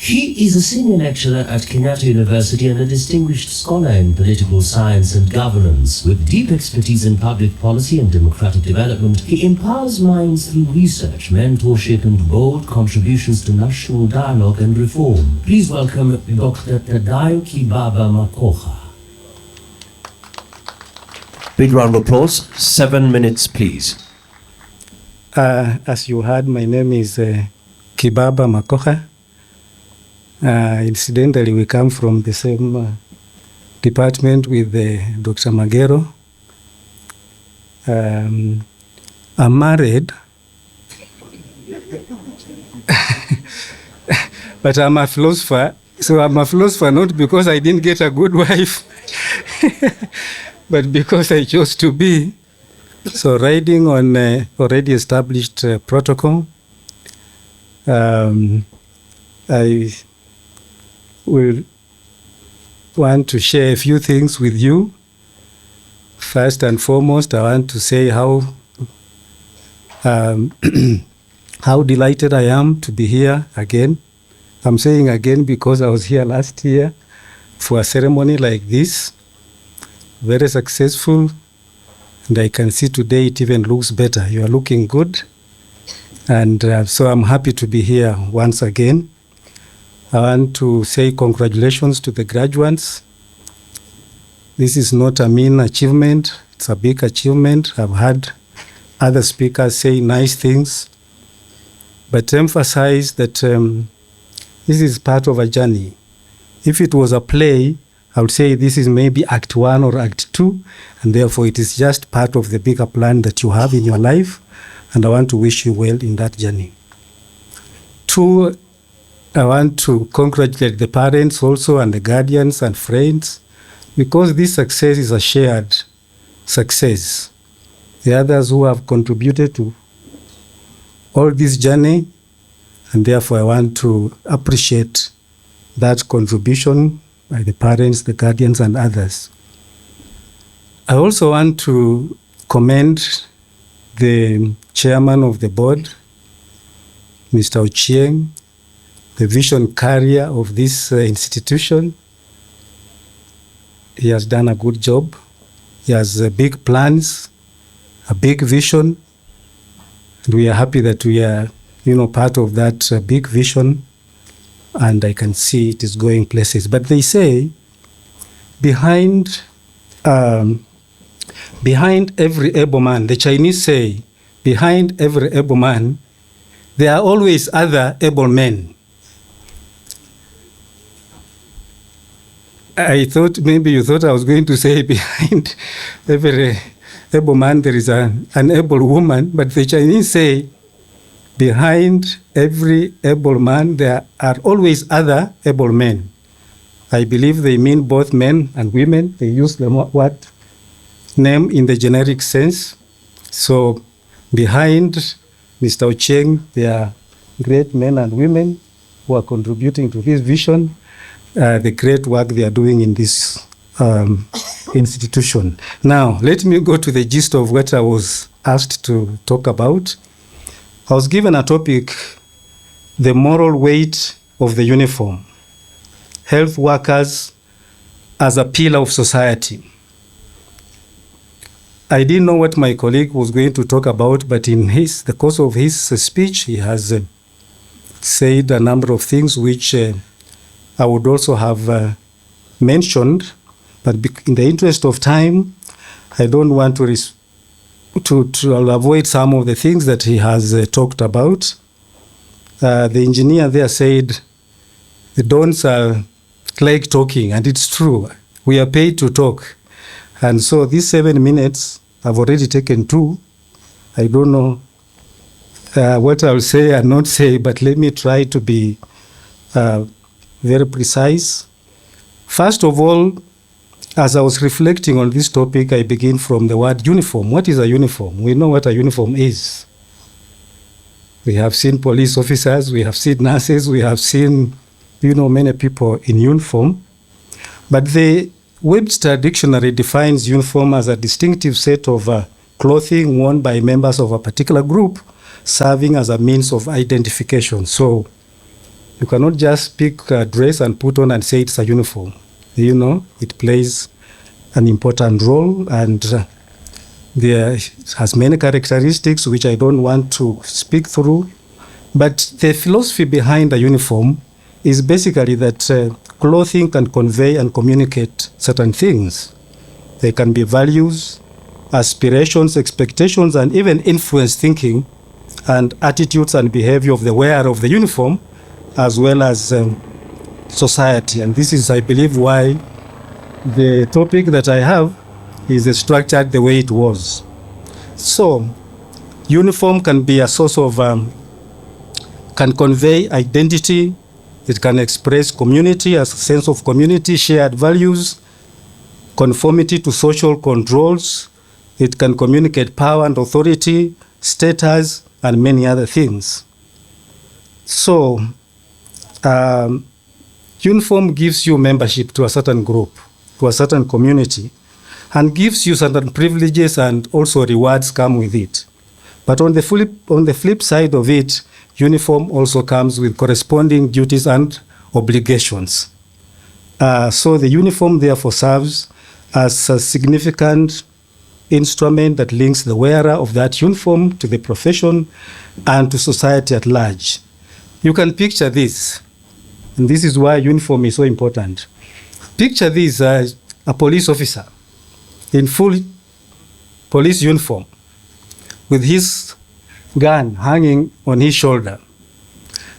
He is a senior lecturer at Kenyatta University and a distinguished scholar in political science and governance. With deep expertise in public policy and democratic development, he empowers minds through research, mentorship, and bold contributions to national dialogue and reform. Please welcome Dr. Dadayo Kibaba Makoha. Big round of applause. 7 minutes, please. As you heard, my name is Kibaba Makoha. Incidentally, we come from the same department with Dr. Magero. I'm married, but I'm a philosopher. So I'm a philosopher not because I didn't get a good wife, but because I chose to be. So riding on already established protocol, I will want to share a few things with you. First and foremost, I want to say how how delighted I am to be here again. I'm saying again because I was here last year for a ceremony like this, very successful, and I can see today it even looks better. You are looking good, and so I'm happy to be here once again. I want to say congratulations to the graduates. This is not a mean achievement, it's a big achievement. I've had other speakers say nice things, but emphasize that this is part of a journey. If it was a play, I would say this is maybe Act 1 or Act 2, and therefore it is just part of the bigger plan that you have in your life, and I want to wish you well in that journey. 2, I want to congratulate the parents also and the guardians and friends, because this success is a shared success. The others who have contributed to all this journey, and therefore I want to appreciate that contribution by the parents, the guardians, and others. I also want to commend the chairman of the board, Mr. Ochieng, the vision carrier of this institution. He has done a good job. He has big plans, a big vision, and we are happy that we are, part of that big vision, and I can see it is going places. But they say, behind every able man, the Chinese say, behind every able man, there are always other able men. I thought maybe you thought I was going to say behind every able man there is an able woman, but the Chinese say behind every able man there are always other able men. I believe they mean both men and women. They use the word name in the generic sense. So behind Mr. Ochieng there are great men and women who are contributing to this vision. The great work they are doing in this institution. Now, let me go to the gist of what I was asked to talk about. I was given a topic, the moral weight of the uniform, health workers as a pillar of society. I didn't know what my colleague was going to talk about, but in the course of his speech, he has said a number of things which I would also have mentioned, but in the interest of time, I don't want to avoid some of the things that he has talked about. The engineer there said, the dons are like talking, and it's true. We are paid to talk. And so these 7 minutes, I've already taken 2. I don't know what I'll say and not say, but let me try to be very precise. First of all, as I was reflecting on this topic, I begin from the word uniform. What is a uniform? We know what a uniform is. We have seen police officers, we have seen nurses, we have seen, many people in uniform. But the Webster Dictionary defines uniform as a distinctive set of clothing worn by members of a particular group, serving as a means of identification. So You cannot just pick a dress and put on and say it's a uniform. You know, it plays an important role, and there has many characteristics which I don't want to speak through. But the philosophy behind a uniform is basically that clothing can convey and communicate certain things. They can be values, aspirations, expectations, and even influence thinking and attitudes and behavior of the wearer of the uniform, as well as society. And this is, I believe, why the topic that I have is structured the way it was. So, uniform can be a source of, can convey identity, it can express community, a sense of community, shared values, conformity to social controls, it can communicate power and authority, status, and many other things. So, uniform gives you membership to a certain group, to a certain community, and gives you certain privileges, and also rewards come with it. But on the flip side of it, uniform also comes with corresponding duties and obligations. So the uniform therefore serves as a significant instrument that links the wearer of that uniform to the profession and to society at large. You can picture this, and this is why uniform is so important. Picture this as a police officer in full police uniform with his gun hanging on his shoulder.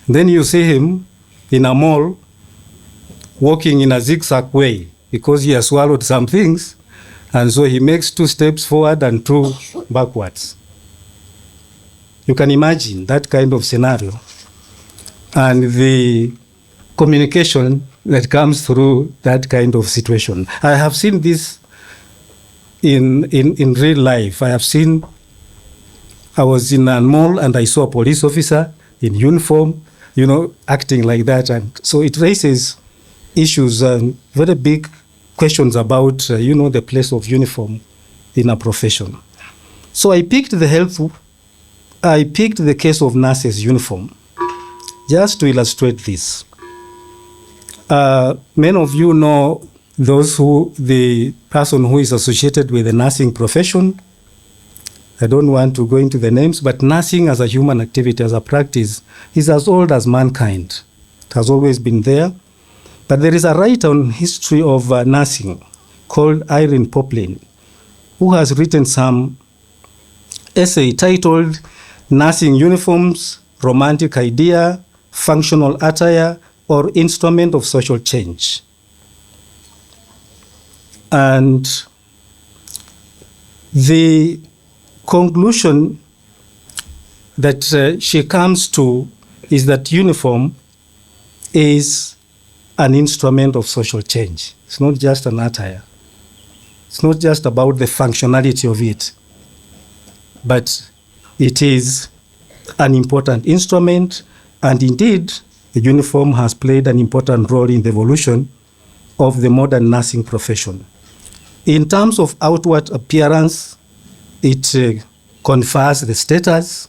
Then you see him in a mall walking in a zigzag way because he has swallowed some things, and so he makes 2 steps forward and 2 backwards. You can imagine that kind of scenario and the communication that comes through that kind of situation. I have seen this in real life. I was in a mall and I saw a police officer in uniform, acting like that. And so it raises issues, very big questions about, the place of uniform in a profession. So I picked the case of nurses' uniform just to illustrate this. Many of you know the person who is associated with the nursing profession. I don't want to go into the names, but nursing as a human activity, as a practice, is as old as mankind. It has always been there. But there is a writer on history of nursing called Irene Poplin, who has written some essay titled Nursing Uniforms, Romantic Idea, Functional Attire, or Instrument of Social Change. And the conclusion that she comes to is that uniform is an instrument of social change. It's not just an attire. It's not just about the functionality of it, but it is an important instrument, and indeed, the uniform has played an important role in the evolution of the modern nursing profession. In terms of outward appearance, it confers the status,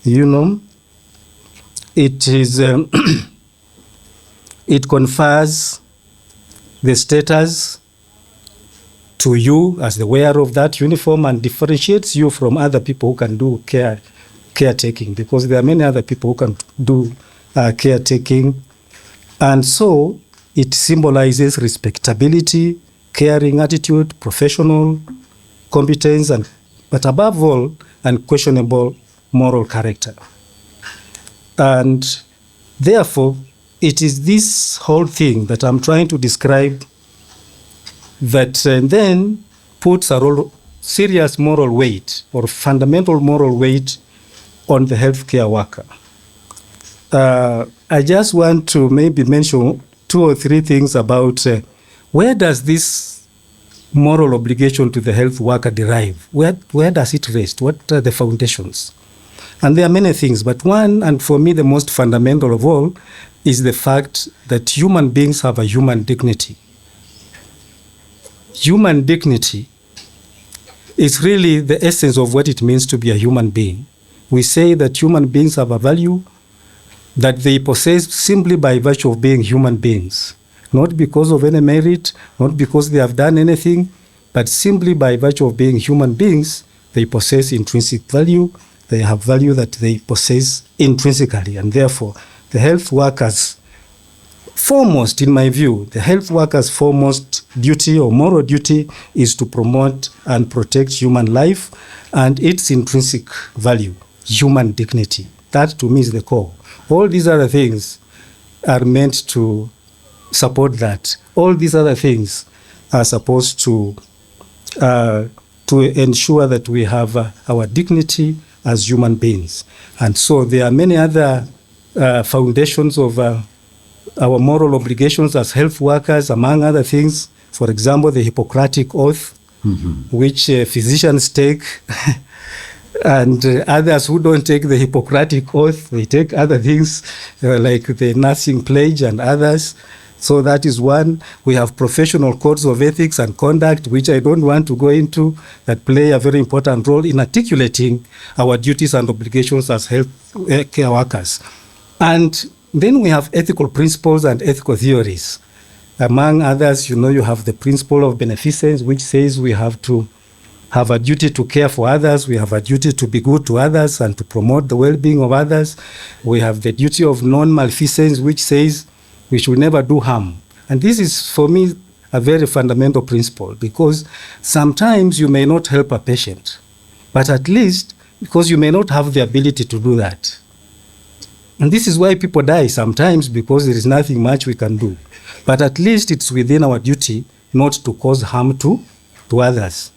it is, it confers the status to you as the wearer of that uniform and differentiates you from other people who can do caretaking, because there are many other people who can do caretaking. And so it symbolizes respectability, caring attitude, professional competence, but above all, unquestionable moral character. And therefore, it is this whole thing that I'm trying to describe that then puts a serious moral weight or fundamental moral weight on the healthcare worker. I just want to maybe mention 2 or 3 things about where does this moral obligation to the health worker derive? Where does it rest? What are the foundations? And there are many things, but one, and for me the most fundamental of all, is the fact that human beings have a human dignity. Human dignity is really the essence of what it means to be a human being. We say that human beings have a value. that they possess simply by virtue of being human beings, not because of any merit, not because they have done anything, but simply by virtue of being human beings, they possess intrinsic value. They have value that they possess intrinsically, and therefore the health workers foremost, in my view, the health workers' foremost duty or moral duty is to promote and protect human life and its intrinsic value, human dignity. That to me is the core. All these other things are meant to support that. All these other things are supposed to ensure that we have our dignity as human beings. And so there are many other foundations of our moral obligations as health workers, among other things. For example, the Hippocratic Oath, which physicians take, and others who don't take the Hippocratic Oath, they take other things like the nursing pledge and others. So that is one. We have professional codes of ethics and conduct, which I don't want to go into, that play a very important role in articulating our duties and obligations as health care workers. And then we have ethical principles and ethical theories. Among others, you have the principle of beneficence, which says we have to have a duty to care for others. We have a duty to be good to others and to promote the well-being of others. We have the duty of non-malfeasance, which says we should never do harm. And this is, for me, a very fundamental principle, because sometimes you may not help a patient, but at least because you may not have the ability to do that. And this is why people die sometimes, because there is nothing much we can do. But at least it's within our duty not to cause harm to others,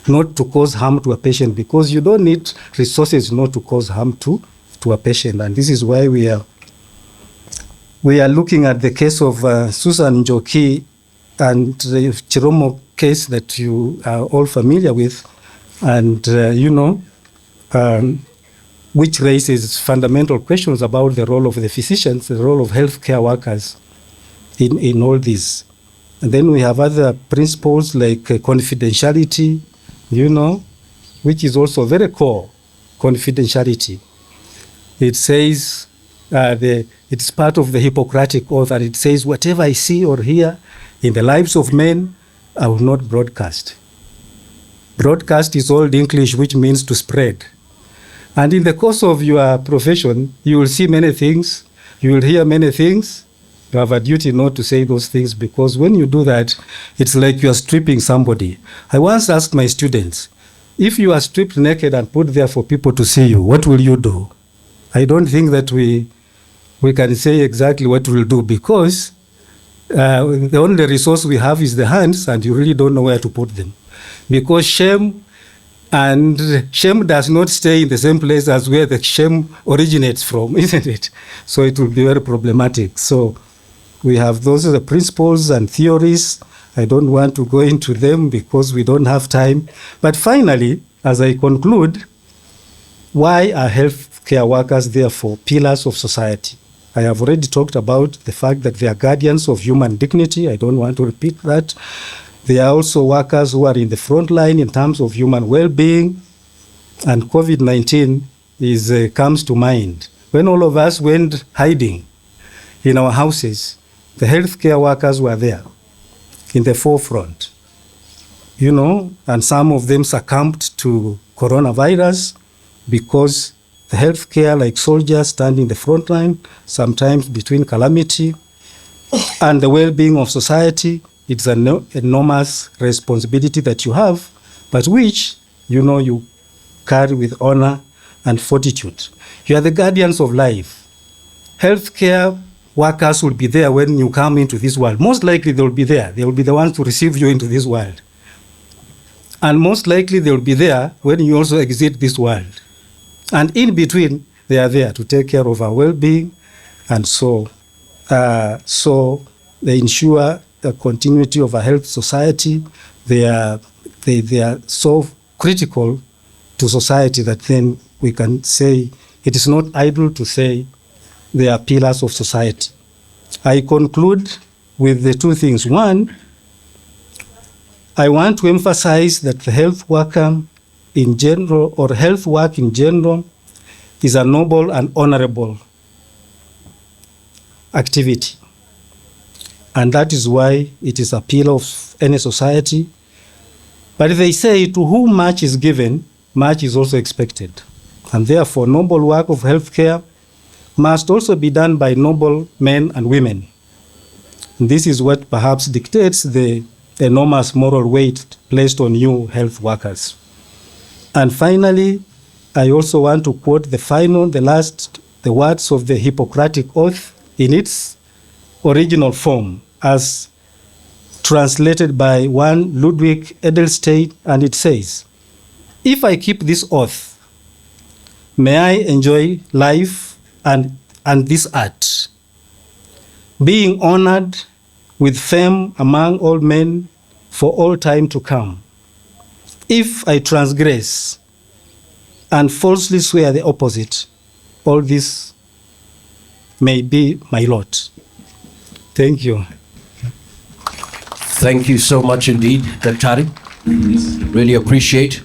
not to cause harm to a patient, because you don't need resources not to cause harm to a patient. And this is why we are looking at the case of Susan Njoki and the Chiromo case that you are all familiar with, and which raises fundamental questions about the role of the physicians, the role of healthcare workers in all this. And then we have other principles like confidentiality, which is also very core, confidentiality. It says, it's part of the Hippocratic Oath, and it says, whatever I see or hear in the lives of men, I will not broadcast. Broadcast is Old English, which means to spread. And in the course of your profession, you will see many things, you will hear many things. You have a duty not to say those things, because when you do that, it's like you are stripping somebody. I once asked my students, if you are stripped naked and put there for people to see you, what will you do? I don't think that we can say exactly what we'll do, because the only resource we have is the hands, and you really don't know where to put them. Because shame does not stay in the same place as where the shame originates from, isn't it? So it will be very problematic. So we have those are the principles and theories. I don't want to go into them because we don't have time. But finally, as I conclude, why are healthcare workers therefore pillars of society? I have already talked about the fact that they are guardians of human dignity. I don't want to repeat that. They are also workers who are in the front line in terms of human well-being. And COVID-19 comes to mind. When all of us went hiding in our houses, the healthcare workers were there in the forefront, and some of them succumbed to coronavirus because the healthcare, like soldiers, stand in the front line, sometimes between calamity and the well-being of society. It's an enormous responsibility that you have, but which, you carry with honor and fortitude. You are the guardians of life. Healthcare workers will be there when you come into this world. Most likely they will be there. They will be the ones to receive you into this world. And most likely they will be there when you also exit this world. And in between, they are there to take care of our well-being. And so they ensure the continuity of a health society. They are so critical to society that then we can say it is not idle to say they are pillars of society. I conclude with the two things. One, I want to emphasize that the health worker in general, or health work in general, is a noble and honorable activity. And that is why it is a pillar of any society. But they say to whom much is given, much is also expected. And therefore, noble work of healthcare must also be done by noble men and women. And this is what perhaps dictates the enormous moral weight placed on you health workers. And finally, I also want to quote the words of the Hippocratic Oath in its original form as translated by one Ludwig Edelstein, and it says, "If I keep this oath, may I enjoy life and this art, being honored with fame among all men for all time to come. If I transgress and falsely swear the opposite, all this may be my lot." Thank you. Thank you so much indeed, Daktari. Really appreciate